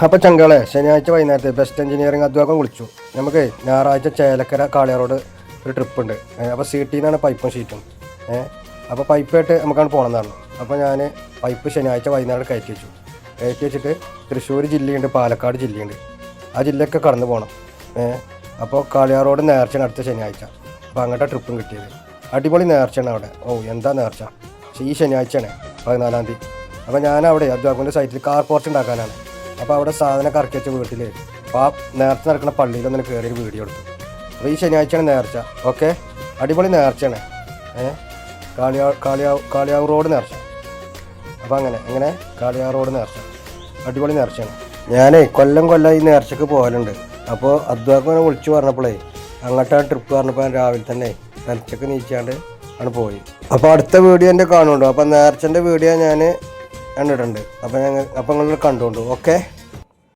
അപ്പോൾ ചങ്കളെ ശനിയാഴ്ച വൈകുന്നേരത്തെ ബെസ്റ്റ് എഞ്ചിനീയറിംഗ് അധ്വാനം വിളിച്ചു. നമുക്ക് ഞായറാഴ്ച ചേലക്കര കാളിയാറോഡ് ഒരു ട്രിപ്പ് ഉണ്ട്. അപ്പോൾ സീറ്റിൽ നിന്നാണ് പൈപ്പും ഷീറ്റും. അപ്പോൾ പൈപ്പായിട്ട് നമുക്കാണ് പോകണമെന്ന് പറഞ്ഞു. അപ്പോൾ ഞാൻ പൈപ്പ് ശനിയാഴ്ച വൈകുന്നേരം കയറ്റി വെച്ചിട്ട് തൃശ്ശൂർ ജില്ലയുണ്ട്, പാലക്കാട് ജില്ലയുണ്ട്. ആ ജില്ലയൊക്കെ കടന്നു പോകണം. അപ്പോൾ കാളിയാറോഡ് നേർച്ചയാണ് അടുത്ത ശനിയാഴ്ച. അപ്പോൾ അങ്ങോട്ട് ട്രിപ്പും കിട്ടിയത്. അടിപൊളി നേർച്ചയാണ് അവിടെ. എന്താ നേർച്ച! ഈ ശനിയാഴ്ചയാണ് 14-ാം തീയതി. അപ്പോൾ ഞാനവിടെ അധ്വാനിൻ്റെ സൈറ്റിൽ കാർ പോർച്ച് ഉണ്ടാക്കാനാണ്. അപ്പോൾ അവിടെ സാധനം കറക്കി വെച്ച വീട്ടിൽ അപ്പോൾ ആ നേർച്ച നടക്കുന്ന പള്ളിയിലൊന്നും കയറിയൊരു വീഡിയോ എടുത്തു. അപ്പോൾ ഈ ശനിയാഴ്ചയാണ് നേർച്ച. ഓക്കെ, അടിപൊളി നേർച്ചയാണ്. കാളിയാവ് റോഡ് നേർച്ച. അപ്പോൾ എങ്ങനെ കാളിയാവ് റോഡ് നേർച്ച അടിപൊളി നേർച്ചയാണ്. ഞാൻ കൊല്ലം ഈ നേർച്ചക്ക് പോകലുണ്ട്. അപ്പോൾ അധ്വാനം വിളിച്ചു പറഞ്ഞപ്പോഴേ അങ്ങോട്ടാണ് ട്രിപ്പ് പറഞ്ഞപ്പോൾ ഞാൻ രാവിലെ തന്നെ നേർച്ചക്ക് നീച്ചാണ്ട് ആണ് പോയി. അപ്പോൾ അടുത്ത വീഡിയോ എൻ്റെ കാണുന്നുണ്ടോ? അപ്പോൾ നേർച്ചൻ്റെ വീഡിയോ ഞാൻ കണ്ടിട്ടുണ്ട്. അപ്പോൾ നിങ്ങൾ കണ്ടുകൊണ്ടു. ഓക്കെ.